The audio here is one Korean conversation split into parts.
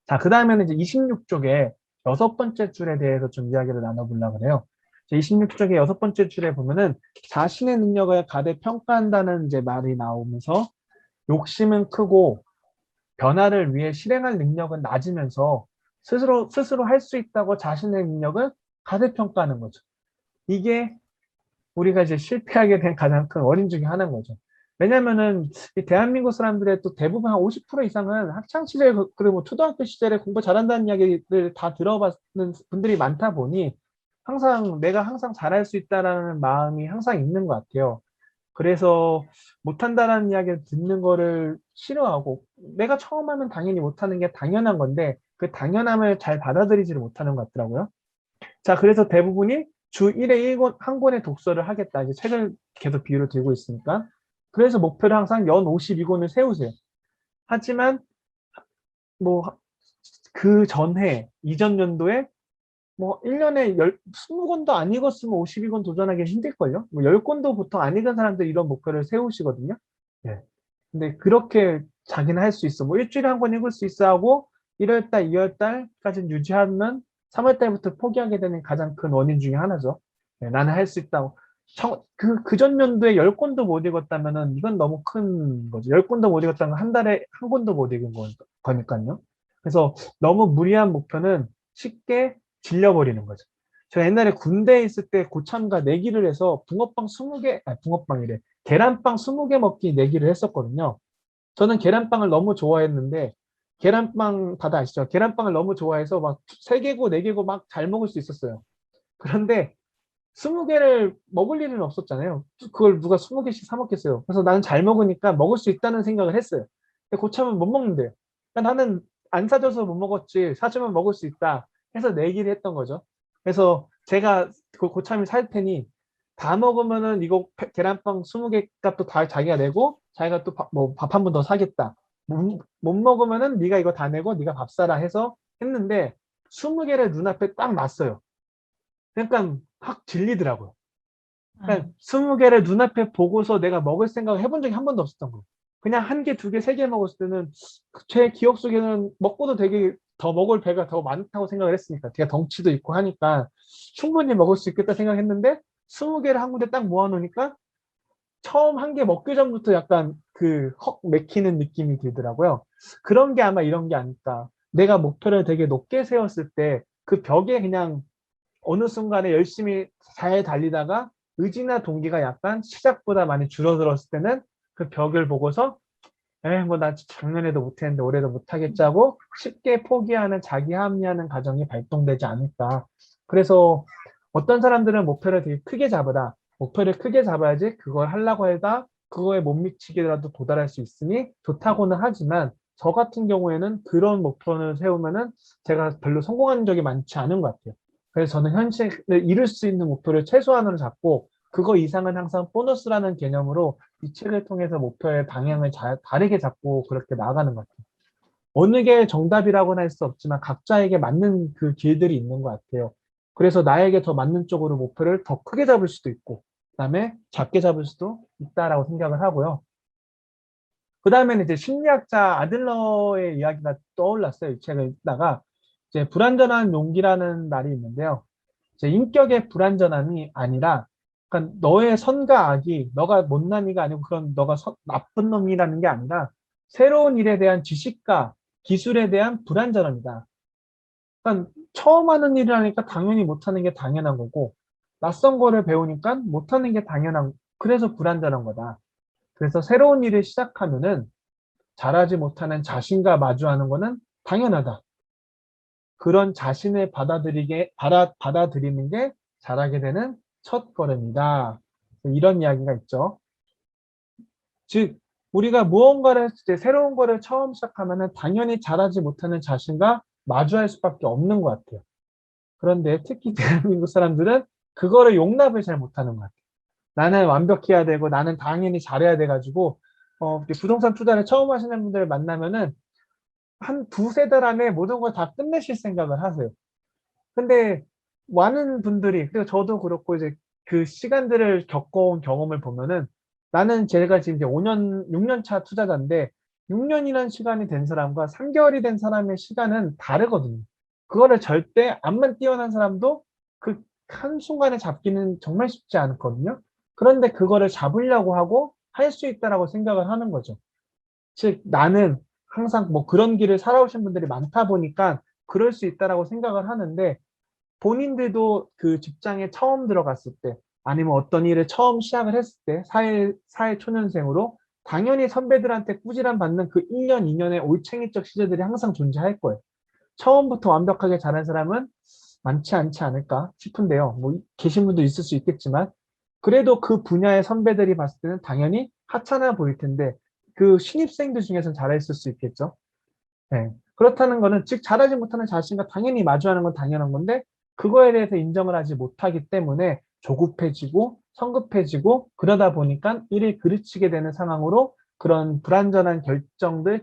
자, 그 다음에는 이제 26쪽에 여섯 번째 줄에 대해서 좀 이야기를 나눠보려고 해요. 26쪽의 여섯 번째 줄에 보면은 자신의 능력을 가대평가한다는 이제 말이 나오면서 욕심은 크고 변화를 위해 실행할 능력은 낮으면서 스스로 할 수 있다고 자신의 능력을 가대평가하는 거죠. 이게 우리가 이제 실패하게 된 가장 큰 원인 중에 하나인 거죠. 왜냐면은 이 대한민국 사람들의 또 대부분 한 50% 이상은 학창 시절 그리고 뭐 초등학교 시절에 공부 잘한다는 이야기를 다 들어봤는 분들이 많다 보니 항상 내가 항상 잘할 수 있다라는 마음이 항상 있는 것 같아요. 그래서 못한다라는 이야기를 듣는 거를 싫어하고 내가 처음 하면 당연히 못하는 게 당연한 건데 그 당연함을 잘 받아들이지를 못하는 것 같더라고요. 자, 그래서 대부분이 주 1회 1권, 한 권의 독서를 하겠다. 이제 책을 계속 비유로 들고 있으니까. 그래서 목표를 항상 연 52권을 세우세요. 하지만 뭐 그 전해, 이전 연도에 뭐 1년에 20권도 안 읽었으면 52권 도전하기 힘들걸요? 뭐 10권도 보통 안 읽은 사람들이 이런 목표를 세우시거든요. 네. 근데 그렇게 자기는 할 수 있어. 뭐 일주일에 한 권 읽을 수 있어 하고 1월 달, 2월 달까지 유지하면 3월 달부터 포기하게 되는 가장 큰 원인 중에 하나죠. 네, 나는 할 수 있다고. 그전 연도에 10권도 못 읽었다면은 이건 너무 큰 거죠. 10권도 못 읽었다면 한 달에 한 권도 못 읽은 거니까요. 그래서 너무 무리한 목표는 쉽게 질려버리는 거죠. 제가 옛날에 군대에 있을 때 고참과 내기를 해서 붕어빵 20개, 아니 붕어빵이래. 계란빵 20개 먹기 내기를 했었거든요. 저는 계란빵을 너무 좋아했는데 계란빵 다들 아시죠? 계란빵을 너무 좋아해서 막 3개고 4개고 막 잘 먹을 수 있었어요. 그런데 20개를 먹을 일은 없었잖아요. 그걸 누가 20개씩 사 먹겠어요. 그래서 나는 잘 먹으니까 먹을 수 있다는 생각을 했어요. 근데 고참은 못 먹는데요. 그러니까 나는 안 사줘서 못 먹었지 사주면 먹을 수 있다 해서 내기를 했던 거죠. 그래서 제가 그 고참이 살 테니 다 먹으면은 이거 계란빵 20개 값도 다 자기가 내고 자기가 또 밥 한 번 더 사겠다. 못 먹으면은 네가 이거 다 내고 네가 밥 사라 해서 했는데 20개를 눈앞에 딱 놨어요. 그러니까 확 질리더라고요. 그러니까 음, 20개를 눈앞에 보고서 내가 먹을 생각을 해본 적이 한 번도 없었던 거예요. 그냥 한 개, 두 개, 세 개 먹었을 때는 제 기억 속에는 먹고도 되게 더 먹을 배가 더 많다고 생각을 했으니까 제가 덩치도 있고 하니까 충분히 먹을 수 있겠다 생각했는데 20개를 한 군데 딱 모아놓으니까 처음 한 개 먹기 전부터 약간 그 헉 맥히는 느낌이 들더라고요. 그런 게 아마 이런 게 아닐까. 내가 목표를 되게 높게 세웠을 때 그 벽에 그냥 어느 순간에 열심히 잘 달리다가 의지나 동기가 약간 시작보다 많이 줄어들었을 때는 그 벽을 보고서 뭐 나 작년에도 못했는데 올해도 못하겠지 하고 쉽게 포기하는 자기 합리하는 과정이 발동되지 않을까. 그래서 어떤 사람들은 목표를 되게 크게 잡으라. 목표를 크게 잡아야지 그걸 하려고 해다 그거에 못 미치게라도 도달할 수 있으니 좋다고는 하지만 저 같은 경우에는 그런 목표를 세우면은 제가 별로 성공한 적이 많지 않은 것 같아요. 그래서 저는 현실을 이룰 수 있는 목표를 최소한으로 잡고 그거 이상은 항상 보너스라는 개념으로 이 책을 통해서 목표의 방향을 다르게 잡고 그렇게 나아가는 것 같아요. 어느 게 정답이라고는 할 수 없지만 각자에게 맞는 그 길들이 있는 것 같아요. 그래서 나에게 더 맞는 쪽으로 목표를 더 크게 잡을 수도 있고, 그다음에 작게 잡을 수도 있다라고 생각을 하고요. 그 다음에는 이제 심리학자 아들러의 이야기가 떠올랐어요. 이 책을 읽다가 이제 불완전한 용기라는 말이 있는데요. 이제 인격의 불완전함이 아니라 그러니까 너의 선과 악이 너가 못난 이가 아니고 그런 너가 나쁜 놈이라는 게 아니라 새로운 일에 대한 지식과 기술에 대한 불완전함이다. 그러니까 처음 하는 일이라니까 당연히 못하는 게 당연한 거고 낯선 거를 배우니까 못하는 게 당연한 그래서 불완전한 거다. 그래서 새로운 일을 시작하면은 잘하지 못하는 자신과 마주하는 거는 당연하다. 그런 자신을 받아들이는 게 잘하게 되는 첫 걸음이다. 이런 이야기가 있죠. 즉, 우리가 무언가를 이제 새로운 거를 처음 시작하면은 당연히 잘하지 못하는 자신과 마주할 수밖에 없는 것 같아요. 그런데 특히 대한민국 사람들은 그거를 용납을 잘 못하는 것 같아요. 나는 완벽해야 되고 나는 당연히 잘해야 돼가지고 이제 부동산 투자를 처음 하시는 분들을 만나면은 한 두세 달 안에 모든 걸 다 끝내실 생각을 하세요. 근데 많은 분들이, 그리고 저도 그렇고 이제 그 시간들을 겪어온 경험을 보면은 나는 제가 지금 이제 5년, 6년 차 투자자인데 6년이라는 시간이 된 사람과 3개월이 된 사람의 시간은 다르거든요. 그거를 절대 암만 뛰어난 사람도 그 한순간에 잡기는 정말 쉽지 않거든요. 그런데 그거를 잡으려고 하고 할 수 있다라고 생각을 하는 거죠. 즉 나는 항상 뭐 그런 길을 살아오신 분들이 많다 보니까 그럴 수 있다라고 생각을 하는데, 본인들도 그 직장에 처음 들어갔을 때 아니면 어떤 일을 처음 시작을 했을 때 사회 초년생으로 당연히 선배들한테 꾸지람 받는 그 1년, 2년의 올챙이적 시절들이 항상 존재할 거예요. 처음부터 완벽하게 잘한 사람은 많지 않지 않을까 싶은데요. 뭐 계신 분도 있을 수 있겠지만 그래도 그 분야의 선배들이 봤을 때는 당연히 하찮아 보일 텐데 그 신입생들 중에서는 잘했을 수 있겠죠. 네. 그렇다는 거는 즉 잘하지 못하는 자신과 당연히 마주하는 건 당연한 건데 그거에 대해서 인정을 하지 못하기 때문에 조급해지고 성급해지고 그러다 보니까 일을 그르치게 되는 상황으로 그런 불완전한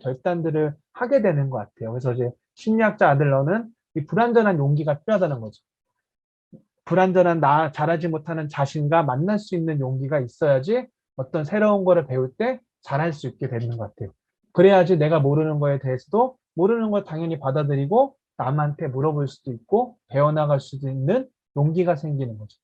결단들을 하게 되는 것 같아요. 그래서 이제 심리학자 아들러는 이 불완전한 용기가 필요하다는 거죠. 불완전한 나 잘하지 못하는 자신과 만날 수 있는 용기가 있어야지 어떤 새로운 거를 배울 때 잘할 수 있게 되는 것 같아요. 그래야지 내가 모르는 거에 대해서도 모르는 걸 당연히 받아들이고 남한테 물어볼 수도 있고 배워나갈 수도 있는 용기가 생기는 거죠.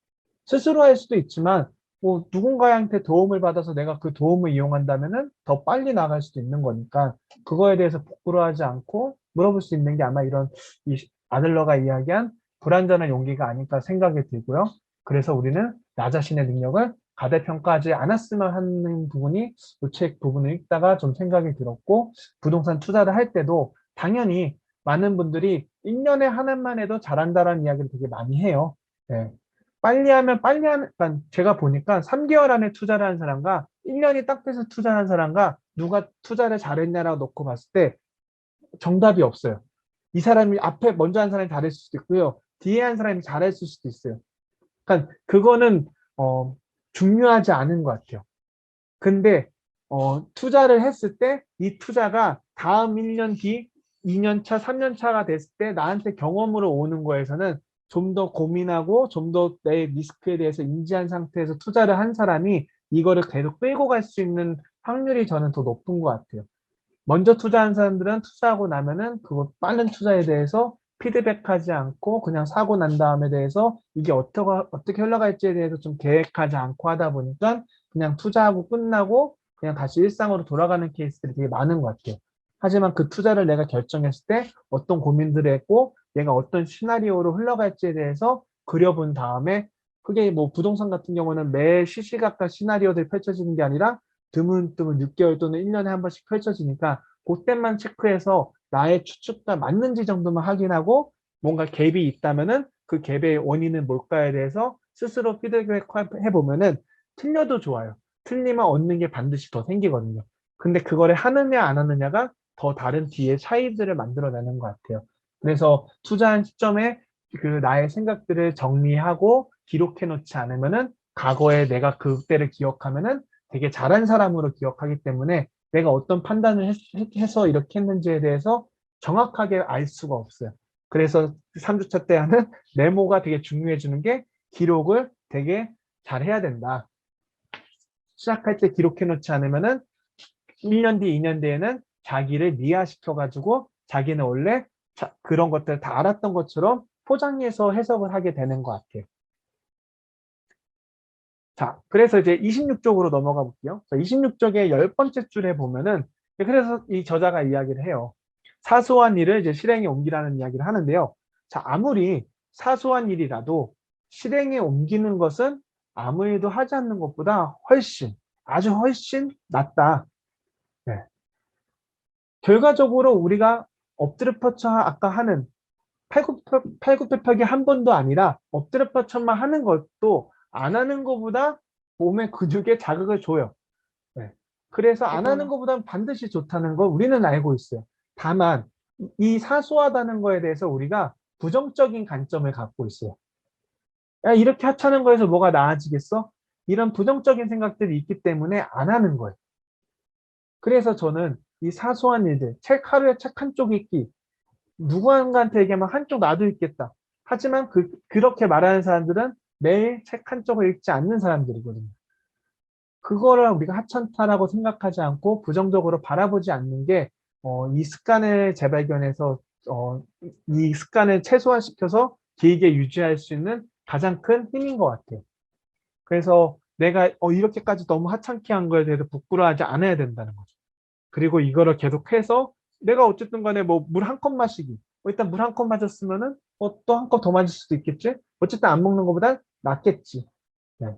스스로 할 수도 있지만 뭐 누군가한테 도움을 받아서 내가 그 도움을 이용한다면은 더 빨리 나갈 수도 있는 거니까 그거에 대해서 부끄러워하지 않고 물어볼 수 있는 게 아마 이런 이 아들러가 이야기한 불완전한 용기가 아닐까 생각이 들고요. 그래서 우리는 나 자신의 능력을 과대평가하지 않았으면 하는 부분이 이 책 부분을 읽다가 좀 생각이 들었고, 부동산 투자를 할 때도 당연히 많은 분들이 1년에 하나만 해도 잘한다라는 이야기를 되게 많이 해요. 네. 빨리 하면 빨리 하는, 그러니까 제가 보니까 3개월 안에 투자를 한 사람과 1년이 딱 돼서 투자한 사람과 누가 투자를 잘했냐라고 놓고 봤을 때 정답이 없어요. 이 사람이 앞에 먼저 한 사람이 잘했을 수도 있고요. 뒤에 한 사람이 잘했을 수도 있어요. 그러니까 그거는 중요하지 않은 것 같아요. 근데 투자를 했을 때 이 투자가 다음 1년 뒤, 2년 차, 3년 차가 됐을 때 나한테 경험으로 오는 거에서는 좀 더 고민하고 좀 더 내 리스크에 대해서 인지한 상태에서 투자를 한 사람이 이거를 계속 끌고 갈 수 있는 확률이 저는 더 높은 것 같아요. 먼저 투자한 사람들은 투자하고 나면은 그거 빠른 투자에 대해서 피드백하지 않고 그냥 사고 난 다음에 대해서 이게 어떻게 흘러갈지에 대해서 좀 계획하지 않고 하다 보니까 그냥 투자하고 끝나고 그냥 다시 일상으로 돌아가는 케이스들이 되게 많은 것 같아요. 하지만 그 투자를 내가 결정했을 때 어떤 고민들을 했고 얘가 어떤 시나리오로 흘러갈지에 대해서 그려본 다음에, 그게 뭐 부동산 같은 경우는 매 시시각각 시나리오들이 펼쳐지는 게 아니라 드문드문 6개월 또는 1년에 한 번씩 펼쳐지니까 그때만 체크해서 나의 추측과 맞는지 정도만 확인하고 뭔가 갭이 있다면은 그 갭의 원인은 뭘까에 대해서 스스로 피드백해 보면은 틀려도 좋아요. 틀리면 얻는 게 반드시 더 생기거든요. 근데 그거를 하느냐 안 하느냐가 더 다른 뒤에 차이들을 만들어내는 것 같아요. 그래서 투자한 시점에 그 나의 생각들을 정리하고 기록해 놓지 않으면은 과거에 내가 그때를 기억하면은 되게 잘한 사람으로 기억하기 때문에 내가 어떤 판단을 해서 이렇게 했는지에 대해서 정확하게 알 수가 없어요. 그래서 3주차 때 하는 메모가 되게 중요해지는 게 기록을 되게 잘 해야 된다. 시작할 때 기록해 놓지 않으면은 1년 뒤, 2년 뒤에는 자기를 미화시켜가지고 자기는 원래 그런 것들 다 알았던 것처럼 포장해서 해석을 하게 되는 것 같아요. 자, 그래서 이제 26쪽으로 넘어가 볼게요. 26쪽의 10번째 줄에 보면은, 그래서 이 저자가 이야기를 해요. 사소한 일을 이제 실행에 옮기라는 이야기를 하는데요. 자, 아무리 사소한 일이라도 실행에 옮기는 것은 아무 일도 하지 않는 것보다 훨씬, 아주 훨씬 낫다. 네. 결과적으로 우리가 엎드려 뻗쳐 아까 하는 팔굽혀펴기 한 번도 아니라 엎드려 뻗쳐만 하는 것도 안 하는 것보다 몸의 근육에 자극을 줘요. 네. 그래서 안 하는 것보다는 반드시 좋다는 걸 우리는 알고 있어요. 다만 이 사소하다는 거에 대해서 우리가 부정적인 관점을 갖고 있어요. 야, 이렇게 하찮은 거에서 뭐가 나아지겠어? 이런 부정적인 생각들이 있기 때문에 안 하는 거예요. 그래서 저는 이 사소한 일들, 하루에 책 한 쪽 읽기, 누구한테 얘기하면 한쪽 나도 읽겠다. 하지만 그렇게 말하는 사람들은 매일 책 한 쪽을 읽지 않는 사람들이거든요. 그거를 우리가 하찮다라고 생각하지 않고 부정적으로 바라보지 않는 게 이 습관을 재발견해서 이 습관을 최소화시켜서 길게 유지할 수 있는 가장 큰 힘인 것 같아요. 그래서 내가 이렇게까지 너무 하찮게 한 거에 대해서 부끄러워하지 않아야 된다는 거죠. 그리고 이거를 계속해서 내가 어쨌든 간에 뭐 물 한 컵 마시기. 일단 물 한 컵 마셨으면은 또 한 컵 더 마실 수도 있겠지? 어쨌든 안 먹는 것보단 낫겠지. 네.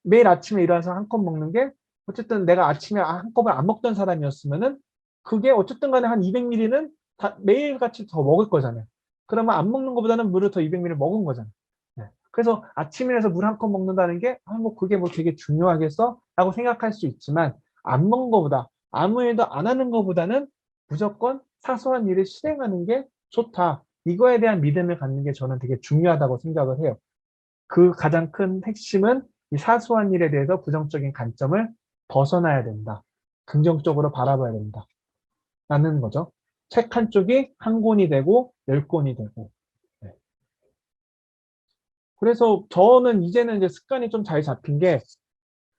매일 아침에 일어나서 한 컵 먹는 게 어쨌든 내가 아침에 한 컵을 안 먹던 사람이었으면은 그게 어쨌든 간에 한 200ml는 다 매일같이 더 먹을 거잖아요. 그러면 안 먹는 것보다는 물을 더 200ml 먹은 거잖아요. 네. 그래서 아침에 일어나서 물 한 컵 먹는다는 게, 뭐 그게 뭐 되게 중요하겠어? 라고 생각할 수 있지만, 안 먹는 것보다, 아무 일도 안 하는 것보다는 무조건 사소한 일을 실행하는 게 좋다. 이거에 대한 믿음을 갖는 게 저는 되게 중요하다고 생각을 해요. 그 가장 큰 핵심은 이 사소한 일에 대해서 부정적인 관점을 벗어나야 된다. 긍정적으로 바라봐야 된다. 라는 거죠. 책 한 쪽이 한 권이 되고 10권이 되고. 네. 그래서 저는 이제는 이제 습관이 좀 잘 잡힌 게,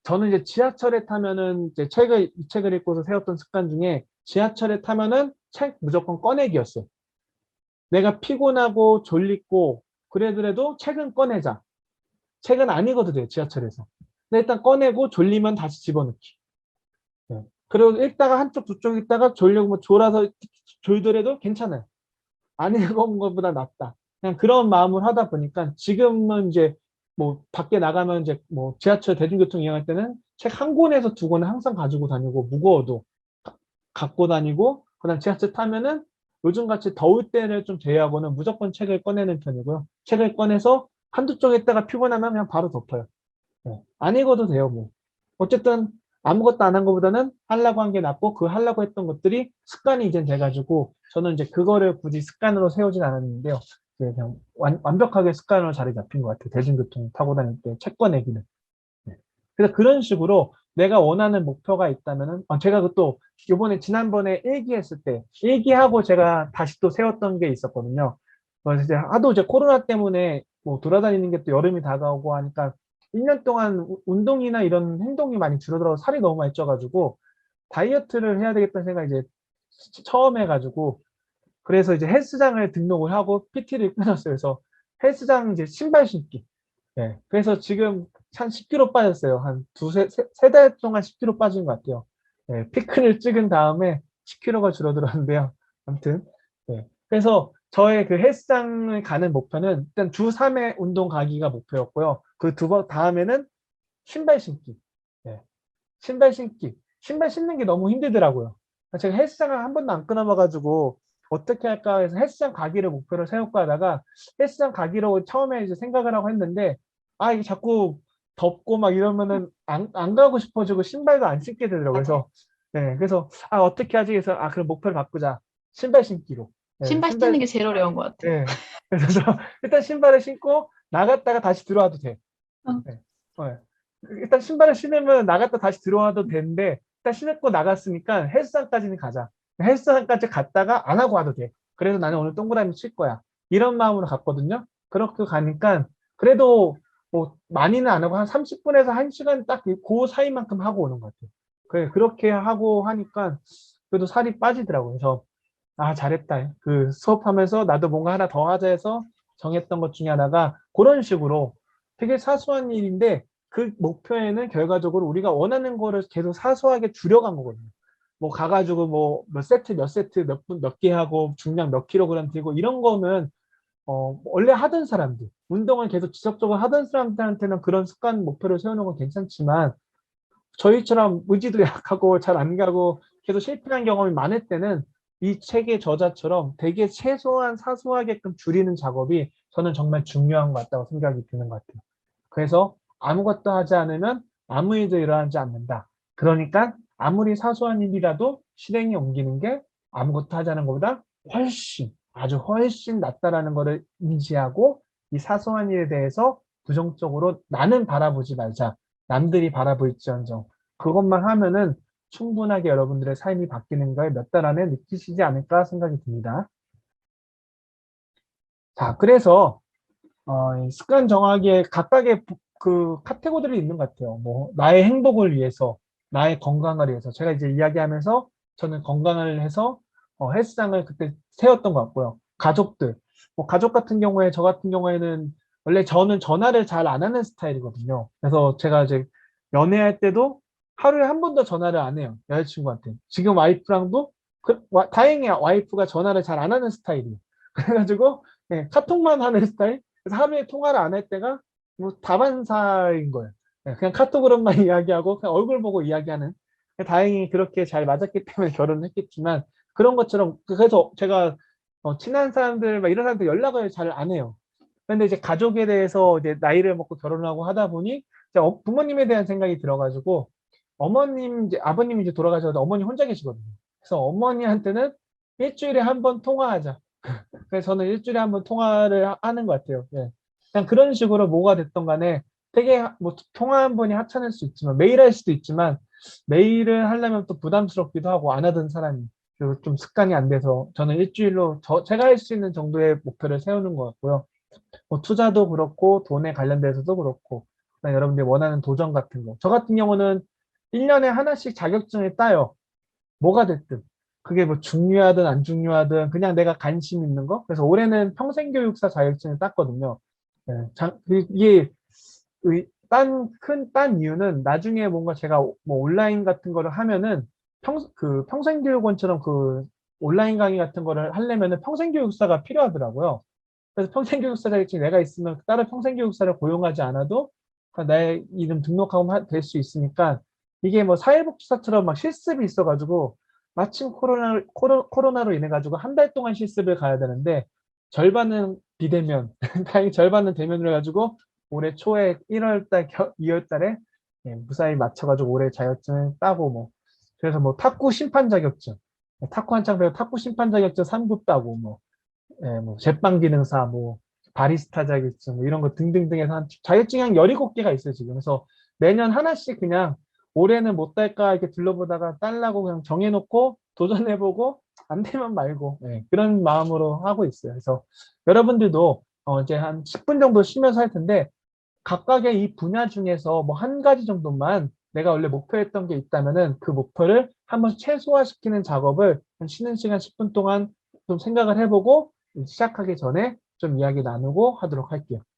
저는 이제 지하철에 타면은 이제 이 책을 읽고서 세웠던 습관 중에 지하철에 타면은 책 무조건 꺼내기였어요. 내가 피곤하고 졸리고 그래도 책은 꺼내자. 책은 안 읽어도 돼요, 지하철에서. 근데 일단 꺼내고 졸리면 다시 집어넣기. 네. 그리고 읽다가 한쪽 두 쪽 읽다가 졸려고 뭐 졸아서 졸더라도 괜찮아요. 안 읽어본 것보다 낫다. 그냥 그런 마음을 하다 보니까 지금은 이제 뭐 밖에 나가면 이제 뭐 지하철 대중교통 이용할 때는 책 한 권에서 두 권을 항상 가지고 다니고, 무거워도 갖고 다니고, 그다음 지하철 타면은 요즘같이 더울 때를 좀 제외하고는 무조건 책을 꺼내는 편이고요. 책을 꺼내서 한두 쪽 읽다가 피곤하면 그냥 바로 덮어요. 네. 안 읽어도 돼요, 뭐. 어쨌든 아무것도 안 한 것보다는 하려고 한 게 낫고, 그 하려고 했던 것들이 습관이 이제 돼가지고, 저는 이제 그거를 굳이 습관으로 세우진 않았는데요. 그냥 완벽하게 습관으로 자리 잡힌 것 같아요. 대중교통 타고 다닐 때 책 꺼내기는. 네. 그래서 그런 식으로 내가 원하는 목표가 있다면은, 제가 그또 요번에 지난번에 일기했을 때, 일기하고 제가 다시 또 세웠던 게 있었거든요. 그래서 이제 하도 이제 코로나 때문에 뭐 돌아다니는 게 또 여름이 다가오고 하니까 1년 동안 운동이나 이런 행동이 많이 줄어들어서 살이 너무 많이 쪄가지고 다이어트를 해야 되겠다는 생각이 이제 처음 해가지고, 그래서 이제 헬스장을 등록을 하고 PT를 끊었어요. 그래서 헬스장 이제 신발 신기. 네. 그래서 지금 한 10kg 빠졌어요. 한 세 달 동안 10kg 빠진 것 같아요. 네. 피크를 찍은 다음에 10kg가 줄어들었는데요. 아무튼. 네. 그래서 저의 그 헬스장을 가는 목표는 일단 주 3회 운동 가기가 목표였고요. 그 다음에는 신발 신기. 네. 신발 신기. 신발 신는 게 너무 힘들더라고요. 제가 헬스장을 한 번도 안 끊어봐가지고 어떻게 할까 해서 헬스장 가기를 목표로 세우고 하다가 헬스장 가기로 처음에 이제 생각을 하고 했는데, 이게 자꾸 덥고 막 이러면은 안 가고 싶어지고 신발도 안 신게 되더라고요. 그래서 네, 그래서 어떻게 하지? 그래서 그럼 목표를 바꾸자. 신발 신기로. 네, 신발 신는 게 제일 어려운 것 같아. 네. 그래서 일단 신발을 신고 나갔다가 다시 들어와도 돼. 어. 네. 일단 신발을 신으면 나갔다 다시 들어와도 되는데, 일단 신고 나갔으니까 헬스장까지는 가자. 헬스장까지 갔다가 안 하고 와도 돼. 그래서 나는 오늘 동그라미 칠 거야. 이런 마음으로 갔거든요. 그렇게 가니까 그래도 뭐 많이는 안 하고 한 30분에서 1시간 딱 그 사이만큼 하고 오는 것 같아요. 그렇게 하고 하니까 그래도 살이 빠지더라고요. 그래서 잘했다. 그 수업하면서 나도 뭔가 하나 더 하자 해서 정했던 것 중에 하나가 그런 식으로 되게 사소한 일인데, 그 목표에는 결과적으로 우리가 원하는 거를 계속 사소하게 줄여간 거거든요. 뭐 가가지고 뭐 몇 세트 몇 분 몇 개 하고 중량 몇 킬로그램 들고 이런 거는 원래 하던 사람들, 운동을 계속 지속적으로 하던 사람들한테는 그런 습관 목표를 세우는 건 괜찮지만, 저희처럼 의지도 약하고 잘 안 가고 계속 실패한 경험이 많을 때는 이 책의 저자처럼 되게 최소한 사소하게끔 줄이는 작업이 저는 정말 중요한 것 같다고 생각이 드는 것 같아요. 그래서 아무것도 하지 않으면 아무 일도 일어나지 않는다. 그러니까 아무리 사소한 일이라도 실행에 옮기는 게 아무것도 하지 않은 것보다 아주 훨씬 낫다라는 것을 인지하고, 이 사소한 일에 대해서 부정적으로 나는 바라보지 말자. 남들이 바라볼지언정 그것만 하면은 충분하게 여러분들의 삶이 바뀌는 걸 몇 달 안에 느끼시지 않을까 생각이 듭니다. 자, 그래서 이 습관 정하기에 각각의 그 카테고리들이 있는 것 같아요. 뭐 나의 행복을 위해서, 나의 건강을 위해서. 제가 이제 이야기하면서 저는 건강을 해서 헬스장을 그때 세웠던 것 같고요. 가족들, 뭐 가족 같은 경우에 저 같은 경우에는 원래 저는 전화를 잘 안 하는 스타일이거든요. 그래서 제가 이제 연애할 때도 하루에 한 번도 전화를 안 해요. 여자친구한테. 지금 와이프랑도 다행히 와이프가 전화를 잘 안 하는 스타일이에요. 그래가지고 네, 카톡만 하는 스타일. 그래서 하루에 통화를 안 할 때가 뭐 다반사인 거예요. 네, 그냥 카톡으로만 이야기하고 그냥 얼굴 보고 이야기하는. 다행히 그렇게 잘 맞았기 때문에 결혼을 했겠지만 그런 것처럼 그래서 제가 친한 사람들 막 이런 사람들 연락을 잘 안 해요. 근데 이제 가족에 대해서 이제 나이를 먹고 결혼을 하고 하다 보니 이제 부모님에 대한 생각이 들어가지고 어머님 이제 아버님이 이제 돌아가셔서 어머니 혼자 계시거든요. 그래서 어머니한테는 일주일에 한 번 통화하자. 그래서 저는 일주일에 한 번 통화를 하는 것 같아요. 예. 그냥 그런 식으로 뭐가 됐던 간에 되게 뭐 통화 한 번이 하찮을 수 있지만 매일 할 수도 있지만 매일을 하려면 또 부담스럽기도 하고 안 하던 사람이 그리고 좀 습관이 안 돼서 저는 일주일로 제가 할 수 있는 정도의 목표를 세우는 것 같고요. 뭐 투자도 그렇고 돈에 관련돼서도 그렇고 그다음에 여러분들이 원하는 도전 같은 거. 저 같은 경우는 1년에 하나씩 자격증을 따요. 뭐가 됐든. 그게 뭐 중요하든 안 중요하든 그냥 내가 관심 있는 거. 그래서 올해는 평생교육사 자격증을 땄거든요. 예, 이게 딴 이유는 나중에 뭔가 제가 뭐 온라인 같은 거를 하면은 그 평생교육원처럼 그 온라인 강의 같은 거를 하려면은 평생교육사가 필요하더라고요. 그래서 평생교육사 자격증이 내가 있으면 다른 평생교육사를 고용하지 않아도 내 이름 등록하고 될 수 있으니까 이게 뭐 사회복지사처럼 막 실습이 있어가지고 마침 코로나로 인해 가지고 한 달 동안 실습을 가야 되는데 절반은 비대면, 다행히 절반은 대면을 해가지고 올해 초에 1월 달, 2월 달에 무사히 맞춰가지고 올해 자격증을 따고 뭐 그래서 뭐 탁구 심판 자격증, 탁구 한창 배워 탁구 심판 자격증 3급 따고 뭐 뭐 제빵 기능사, 뭐 바리스타 자격증 뭐 이런 거 등등등 해서 자격증이 한 17개가 있어요, 지금. 그래서 매년 하나씩 그냥 올해는 못 딸까 이렇게 둘러보다가 딸라고 그냥 정해놓고 도전해보고 안 되면 말고 그런 마음으로 하고 있어요. 그래서 여러분들도 이제 한 10분 정도 쉬면서 할 텐데 각각의 이 분야 중에서 뭐 한 가지 정도만 내가 원래 목표했던 게 있다면은 그 목표를 한번 최소화시키는 작업을 한 쉬는 시간 10분 동안 좀 생각을 해보고 시작하기 전에 좀 이야기 나누고 하도록 할게요.